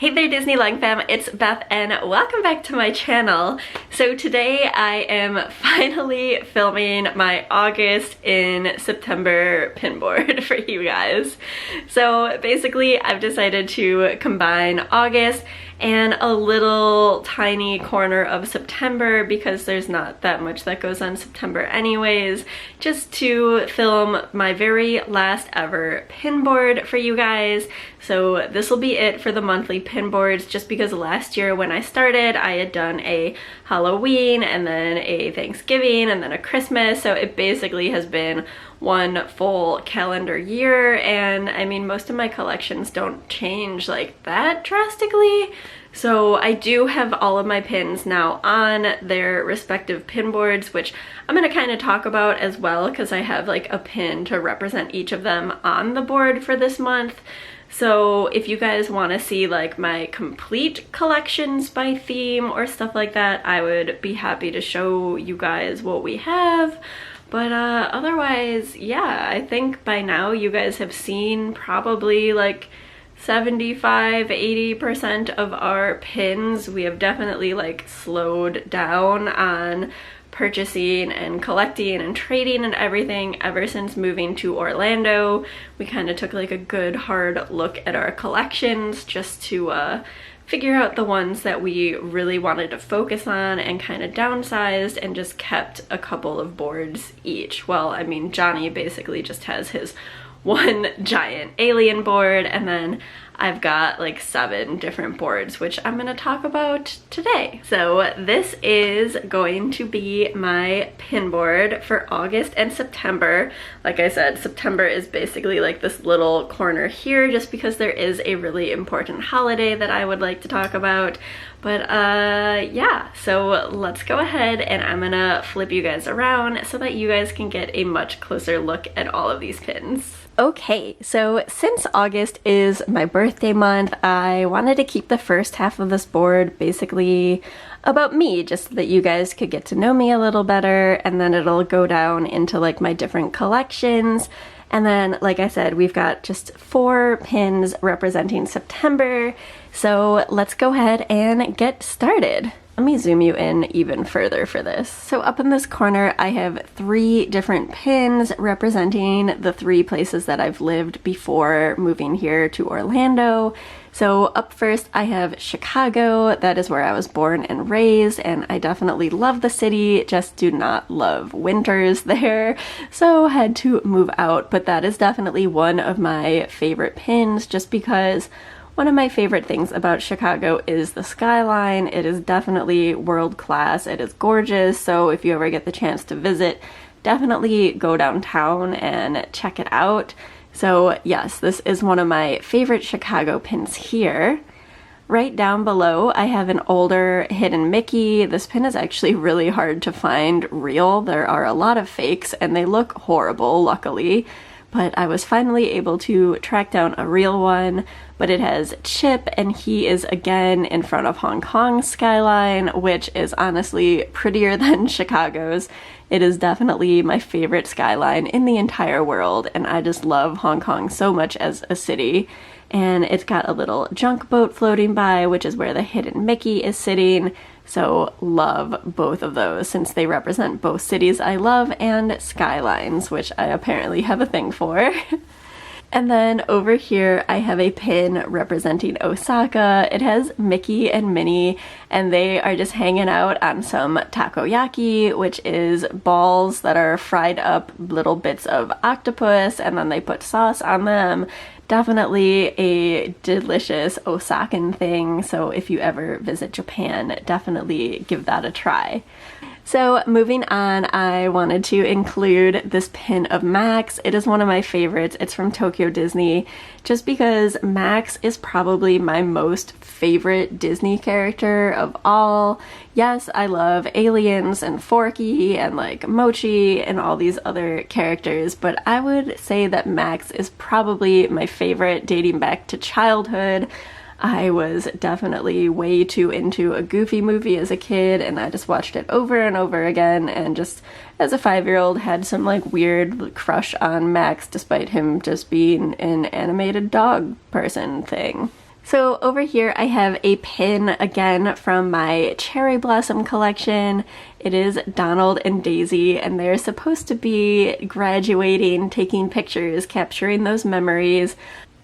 Hey there Disney Leung fam, it's Beth and welcome back to my channel. So today I am finally filming my August in September pinboard for you guys. So basically I've decided to combine August and a little tiny corner of September because there's not that much that goes on September anyways, just to film my very last ever pinboard for you guys. So this will be it for the monthly pinboards, just because last year when I started I had done a Halloween and then a Thanksgiving and then a Christmas, so it basically has been one full calendar year. And I mean, most of my collections don't change like that drastically, so I do have all of my pins now on their respective pin boards, which I'm going to kind of talk about as well because I have like a pin to represent each of them on the board for this month. So if you guys want to see like my complete collections by theme or stuff like that, I would be happy to show you guys what we have. But otherwise, yeah, I think by now you guys have seen probably like 75–80% of our pins. We have definitely like slowed down on purchasing and collecting and trading and everything ever since moving to Orlando. We kind of took like a good hard look at our collections just to figure out the ones that we really wanted to focus on, and kind of downsized and just kept a couple of boards each. Well, I mean, Johnny basically just has his one giant alien board, and then I've got like 7 different boards, which I'm going to talk about today. So this is going to be my pin board for August and September. Like I said, September is basically like this little corner here just because there is a really important holiday that I would like to talk about. But yeah, so let's go ahead and I'm gonna flip you guys around so that you guys can get a much closer look at all of these pins. Okay, so since August is my birthday month, I wanted to keep the first half of this board basically about me, just so that you guys could get to know me a little better, and then it'll go down into like my different collections. And then, like I said, we've got just 4 pins representing September, so let's go ahead and get started. Let me zoom you in even further for this. So up in this corner, I have 3 different pins representing the 3 places that I've lived before moving here to Orlando. So up first, I have Chicago. That is where I was born and raised, and I definitely love the city, just do not love winters there, so had to move out. But that is definitely one of my favorite pins, just because one of my favorite things about Chicago is the skyline. It is definitely world class. It is gorgeous. So if you ever get the chance to visit, definitely go downtown and check it out. So yes, this is one of my favorite Chicago pins here. Right down below, I have an older hidden Mickey. This pin is actually really hard to find real. There are a lot of fakes and they look horrible, luckily. But I was finally able to track down a real one, but it has Chip, and he is again in front of Hong Kong's skyline, which is honestly prettier than Chicago's. It is definitely my favorite skyline in the entire world, and I just love Hong Kong so much as a city. And it's got a little junk boat floating by, which is where the hidden Mickey is sitting. So love both of those since they represent both cities I love and skylines, which I apparently have a thing for. And then over here I have a pin representing Osaka. It has Mickey and Minnie, and they are just hanging out on some takoyaki, which is balls that are fried up little bits of octopus and then they put sauce on them. Definitely a delicious Osakan thing, so if you ever visit Japan, definitely give that a try. So moving on, I wanted to include this pin of Max. It is one of my favorites. It's from Tokyo Disney, just because Max is probably my most favorite Disney character of all. Yes, I love Aliens and Forky and like Mochi and all these other characters, but I would say that Max is probably my favorite dating back to childhood. I was definitely way too into a Goofy movie as a kid, and I just watched it over and over again, and just as a 5-year-old had some like weird crush on Max despite him just being an animated dog person thing. So over here I have a pin again from my cherry blossom collection. It is Donald and Daisy, and they're supposed to be graduating, taking pictures, capturing those memories.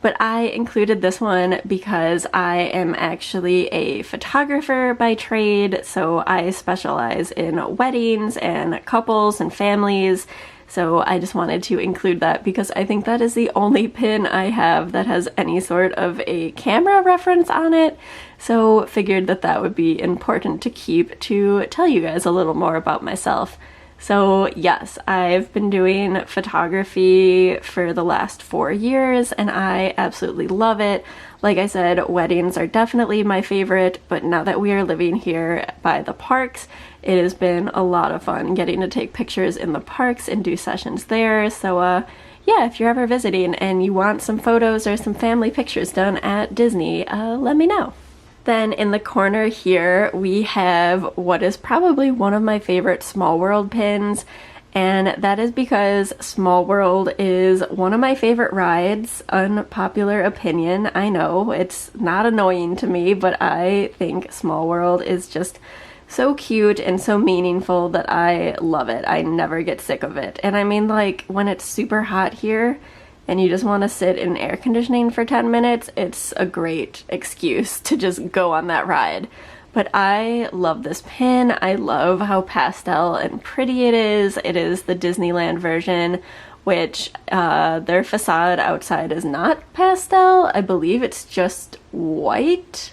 But I included this one because I am actually a photographer by trade, so I specialize in weddings and couples and families. So I just wanted to include that because I think that is the only pin I have that has any sort of a camera reference on it. So figured that that would be important to keep to tell you guys a little more about myself. So yes, I've been doing photography for the last 4 years and I absolutely love it. Like I said, weddings are definitely my favorite, but now that we are living here by the parks, it has been a lot of fun getting to take pictures in the parks and do sessions there. So yeah, if you're ever visiting and you want some photos or some family pictures done at Disney, let me know. Then in the corner here, we have what is probably one of my favorite Small World pins, and that is because Small World is one of my favorite rides. Unpopular opinion, I know, it's not annoying to me, but I think Small World is just so cute and so meaningful that I love it. I never get sick of it. And I mean, like, when it's super hot here, and you just want to sit in air conditioning for 10 minutes, it's a great excuse to just go on that ride. But I love this pin. I love how pastel and pretty it is. It is the Disneyland version, which their facade outside is not pastel. I believe it's just white.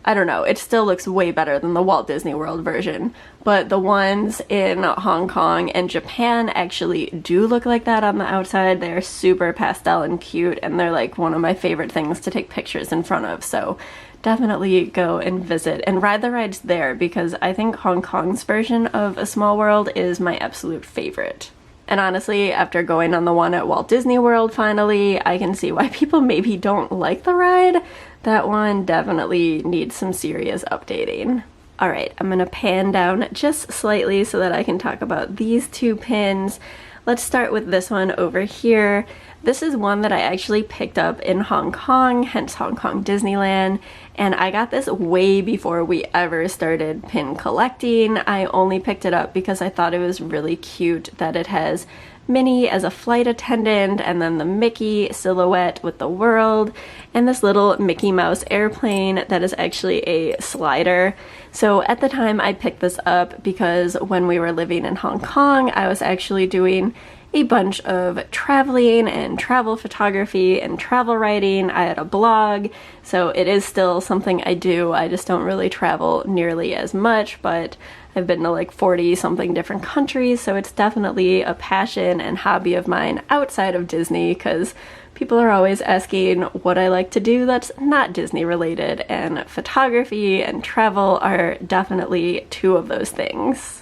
I don't know, it still looks way better than the Walt Disney World version, but the ones in Hong Kong and Japan actually do look like that on the outside. They're super pastel and cute, and they're like one of my favorite things to take pictures in front of, so definitely go and visit and ride the rides there because I think Hong Kong's version of A Small World is my absolute favorite. And honestly, after going on the one at Walt Disney World finally, I can see why people maybe don't like the ride. That one definitely needs some serious updating. Alright, I'm gonna pan down just slightly so that I can talk about these two pins. Let's start with this one over here. This is one that I actually picked up in Hong Kong, hence Hong Kong Disneyland, and I got this way before we ever started pin collecting. I only picked it up because I thought it was really cute that it has Minnie as a flight attendant and then the Mickey silhouette with the world and this little Mickey Mouse airplane that is actually a slider. So at the time I picked this up because when we were living in Hong Kong, I was actually doing a bunch of traveling and travel photography and travel writing. I had a blog, so it is still something I do. I just don't really travel nearly as much, but I've been to like 40 something different countries, so it's definitely a passion and hobby of mine outside of Disney because people are always asking what I like to do that's not Disney related, and photography and travel are definitely two of those things.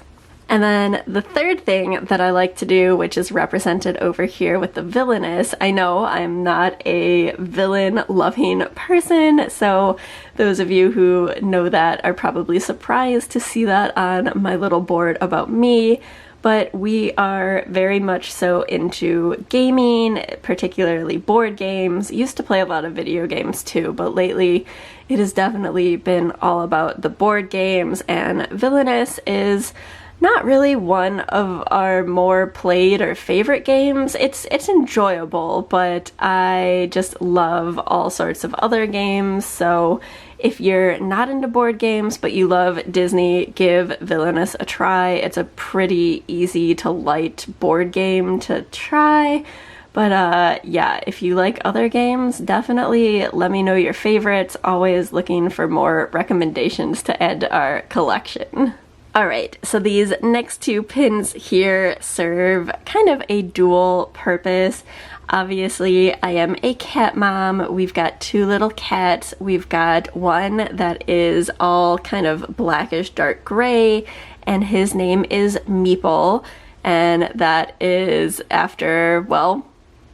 And then the third thing that I like to do, which is represented over here with the villainous, I know I'm not a villain-loving person, so those of you who know that are probably surprised to see that on my little board about me, but we are very much so into gaming, particularly board games. Used to play a lot of video games too, but lately it has definitely been all about the board games, and Villainous is not really one of our more played or favorite games. It's enjoyable, but I just love all sorts of other games, so if you're not into board games but you love Disney, give Villainous a try. It's a pretty easy to light board game to try. But yeah, if you like other games, definitely let me know your favorites. Always looking for more recommendations to add to our collection. Alright, so these next two pins here serve kind of a dual purpose. Obviously, I am a cat mom. We've got two little cats. We've got one that is all kind of blackish dark gray, and his name is Meeple, and that is after, well,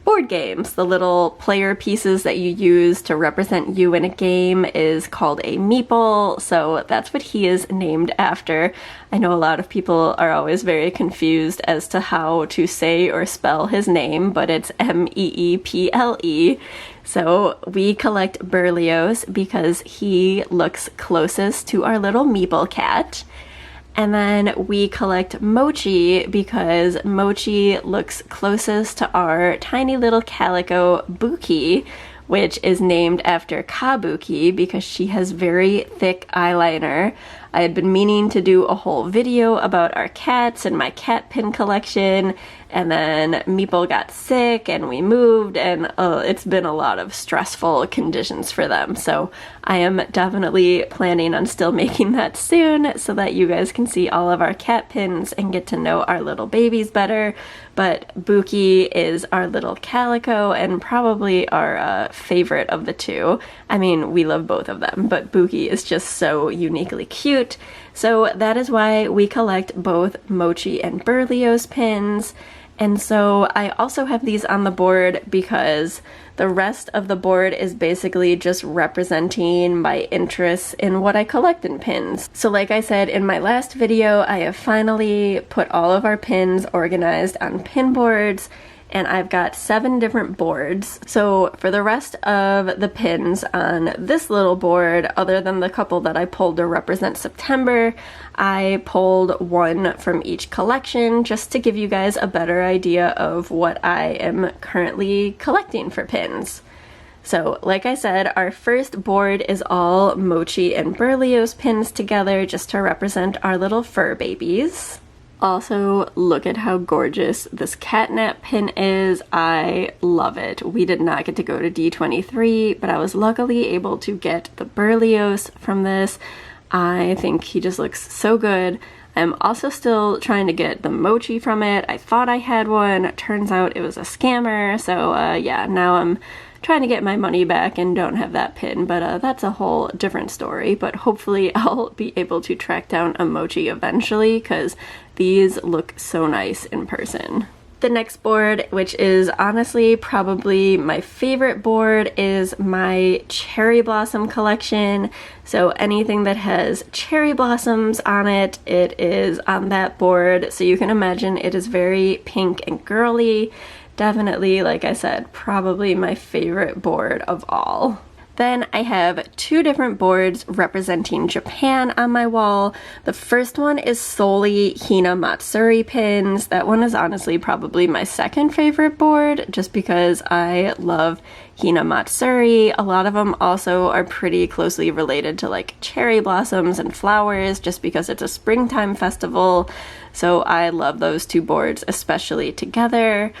board games. The little player pieces that you use to represent you in a game is called a meeple, so that's what he is named after. I know a lot of people are always very confused as to how to say or spell his name, but it's M-E-E-P-L-E. So we collect Berlioz because he looks closest to our little meeple cat. And then we collect Mochi because Mochi looks closest to our tiny little calico Buki, which is named after Kabuki because she has very thick eyeliner. I had been meaning to do a whole video about our cats and my cat pin collection, and then Meeple got sick and we moved, and it's been a lot of stressful conditions for them. So I am definitely planning on still making that soon so that you guys can see all of our cat pins and get to know our little babies better. But Buki is our little calico and probably our favorite of the two. I mean, we love both of them, but Buki is just so uniquely cute. So that is why we collect both Mochi and Berlioz pins. And so I also have these on the board because the rest of the board is basically just representing my interests in what I collect in pins. So like I said in my last video, I have finally put all of our pins organized on pin boards, and I've got 7 different boards. So for the rest of the pins on this little board, other than the couple that I pulled to represent September, I pulled one from each collection just to give you guys a better idea of what I am currently collecting for pins. So like I said, our first board is all Mochi and Berlioz pins together just to represent our little fur babies. Also, look at how gorgeous this catnap pin is. I love it. We did not get to go to D23, but I was luckily able to get the Berlioz from this. I think he just looks so good. I'm also still trying to get the Mochi from it. I thought I had one. Turns out it was a scammer. So yeah, now I'm trying to get my money back and don't have that pin, but that's a whole different story. But hopefully I'll be able to track down a Mochi eventually because these look so nice in person. The next board, which is honestly probably my favorite board, is my cherry blossom collection. So anything that has cherry blossoms on it, it is on that board. So you can imagine it is very pink and girly. Definitely, like I said, probably my favorite board of all. Then I have 2 different boards representing Japan on my wall. The first one is solely Hina Matsuri pins. That one is honestly probably my second favorite board just because I love Hina Matsuri. A lot of them also are pretty closely related to like cherry blossoms and flowers just because it's a springtime festival. So I love those 2 boards especially together.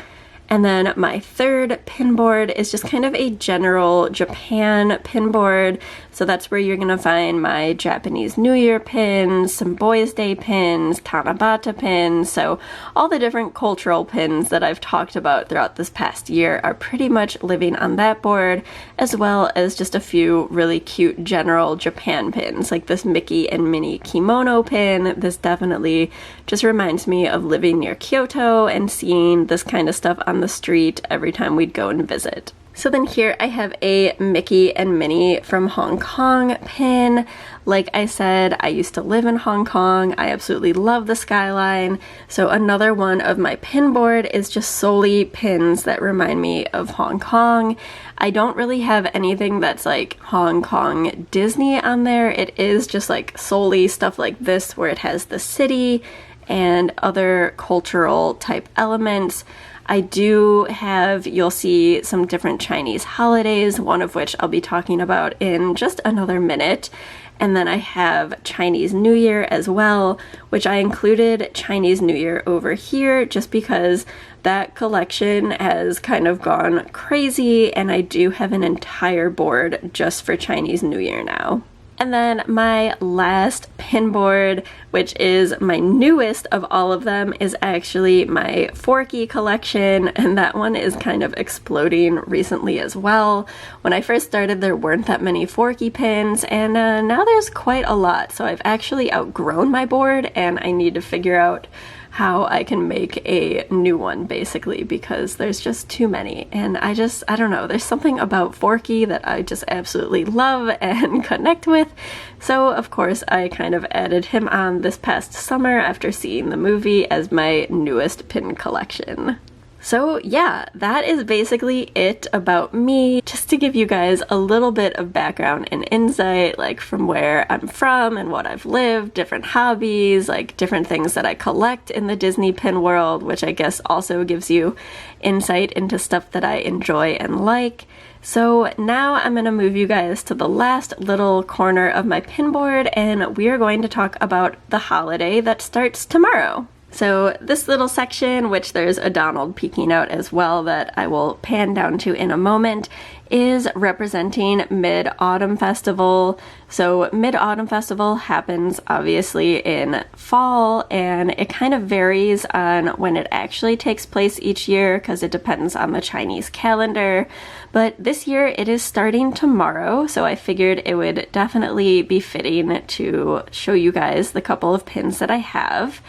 And then my third pin board is just kind of a general Japan pin board. So that's where you're gonna find my Japanese New Year pins, some Boys Day pins, Tanabata pins. So all the different cultural pins that I've talked about throughout this past year are pretty much living on that board, as well as just a few really cute general Japan pins, like this Mickey and Minnie kimono pin. This definitely just reminds me of living near Kyoto and seeing this kind of stuff on the street every time we'd go and visit. So then here I have a Mickey and Minnie from Hong Kong pin. Like I said, I used to live in Hong Kong. I absolutely love the skyline. So another one of my pin board is just solely pins that remind me of Hong Kong. I don't really have anything that's like Hong Kong Disney on there. It is just like solely stuff like this where it has the city and other cultural type elements. I do have, you'll see some different Chinese holidays, one of which I'll be talking about in just another minute. And then I have Chinese New Year as well, which I included Chinese New Year over here just because that collection has kind of gone crazy and I do have an entire board just for Chinese New Year now. And then my last pin board, which is my newest of all of them, is actually my Forky collection, and that one is kind of exploding recently as well. When I first started, there weren't that many Forky pins, and now there's quite a lot, so I've actually outgrown my board, and I need to figure out how I can make a new one, basically, because there's just too many. And I don't know, there's something about Forky that I just absolutely love and connect with. So of course I kind of added him on this past summer after seeing the movie as my newest pin collection. So yeah, that is basically it about me, just to give you guys a little bit of background and insight, like from where I'm from and what I've lived, different hobbies, like different things that I collect in the Disney pin world, which I guess also gives you insight into stuff that I enjoy and like. So now I'm going to move you guys to the last little corner of my pin board, and we are going to talk about the holiday that starts tomorrow. So this little section, which there's a Donald peeking out as well that I will pan down to in a moment, is representing Mid-Autumn Festival. So Mid-Autumn Festival happens obviously in fall, and it kind of varies on when it actually takes place each year because it depends on the Chinese calendar. But this year it is starting tomorrow, so I figured it would definitely be fitting to show you guys the couple of pins that I have.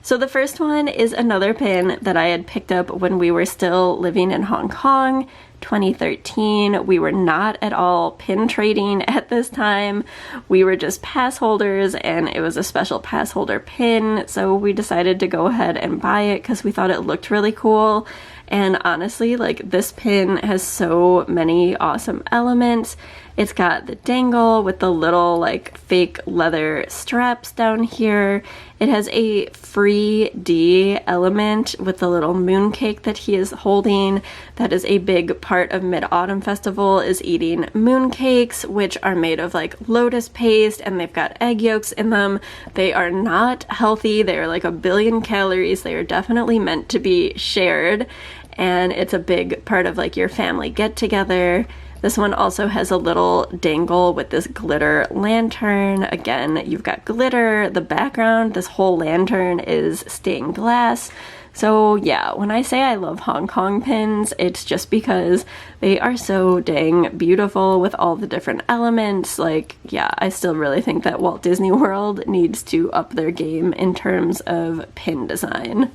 So the first one is another pin that I had picked up when we were still living in Hong Kong, 2013. We were not at all pin trading at this time. We were just pass holders, and it was a special pass holder pin, so we decided to go ahead and buy it because we thought it looked really cool. And honestly, like, this pin has so many awesome elements. It's got the dangle with the little like fake leather straps down here. It has a free D element with the little mooncake that he is holding. That is a big part of Mid-Autumn Festival, is eating mooncakes, which are made of like lotus paste, and they've got egg yolks in them. They are not healthy. They are like 1 billion calories. They are definitely meant to be shared, and it's a big part of like your family get together. This one also has a little dangle with this glitter lantern. Again, you've got glitter. The background, this whole lantern is stained glass. So yeah, when I say I love Hong Kong pins, it's just because they are so dang beautiful with all the different elements. Like, yeah, I still really think that Walt Disney World needs to up their game in terms of pin design.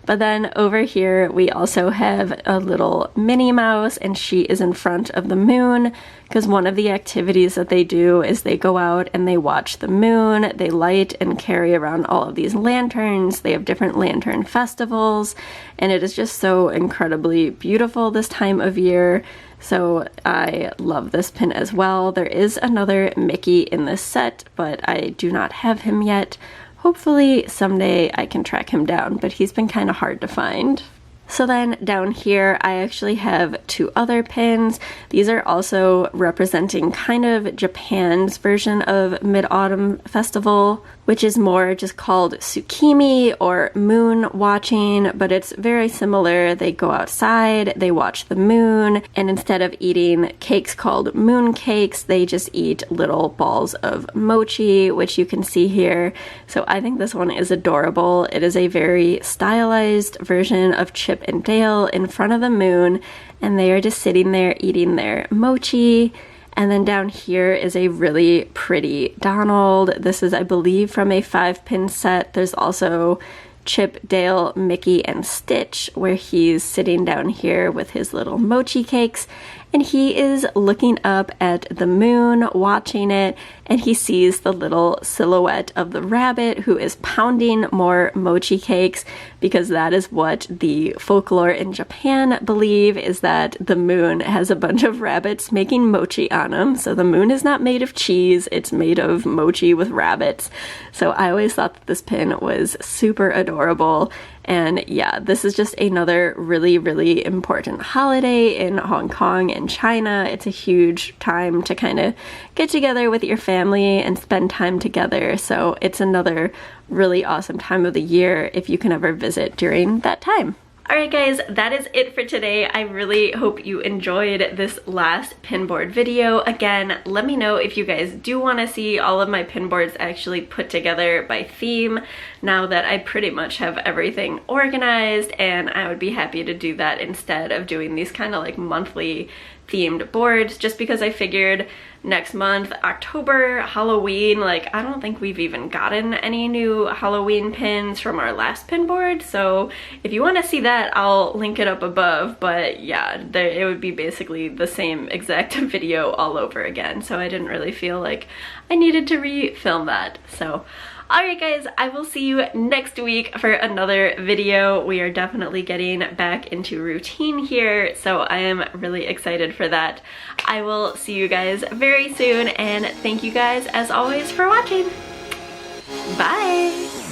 But then over here we also have a little Minnie Mouse, and she is in front of the moon because one of the activities that they do is they go out and they watch the moon. They light and carry around all of these lanterns. They have different lantern festivals, and it is just so incredibly beautiful this time of year. So I love this pin as well. There is another Mickey in this set, but I do not have him yet. Hopefully someday I can track him down, but he's been kind of hard to find. So then down here, I actually have 2 other pins. These are also representing kind of Japan's version of Mid-Autumn Festival, which is more just called Tsukimi or moon watching, but it's very similar. They go outside, they watch the moon, and instead of eating cakes called moon cakes, they just eat little balls of mochi, which you can see here. So I think this one is adorable. It is a very stylized version of Chip and Dale in front of the moon, and they are just sitting there eating their mochi. And then down here is a really pretty Donald. This is, I believe, from a 5-pin set. There's also Chip, Dale, Mickey, and Stitch, where he's sitting down here with his little mochi cakes, and he is looking up at the moon, watching it, and he sees the little silhouette of the rabbit who is pounding more mochi cakes, because that is what the folklore in Japan believe, is that the moon has a bunch of rabbits making mochi on them. So the moon is not made of cheese, it's made of mochi with rabbits. So I always thought that this pin was super adorable. And yeah, this is just another really, really important holiday in Hong Kong and China. It's a huge time to kind of get together with your family and spend time together. So it's another really awesome time of the year if you can ever visit during that time. Alright guys, that is it for today. I really hope you enjoyed this last pinboard video. Again, let me know if you guys do want to see all of my pinboards actually put together by theme, now that I pretty much have everything organized, and I would be happy to do that instead of doing these kind of like monthly themed boards, just because I figured next month, October, Halloween. Like, I don't think we've even gotten any new Halloween pins from our last pin board, so if you want to see that, I'll link it up above. But yeah, it would be basically the same exact video all over again, so I didn't really feel like I needed to refilm that. So alright guys, I will see you next week for another video. We are definitely getting back into routine here, so I am really excited for that. I will see you guys very soon, and thank you guys as always for watching. Bye!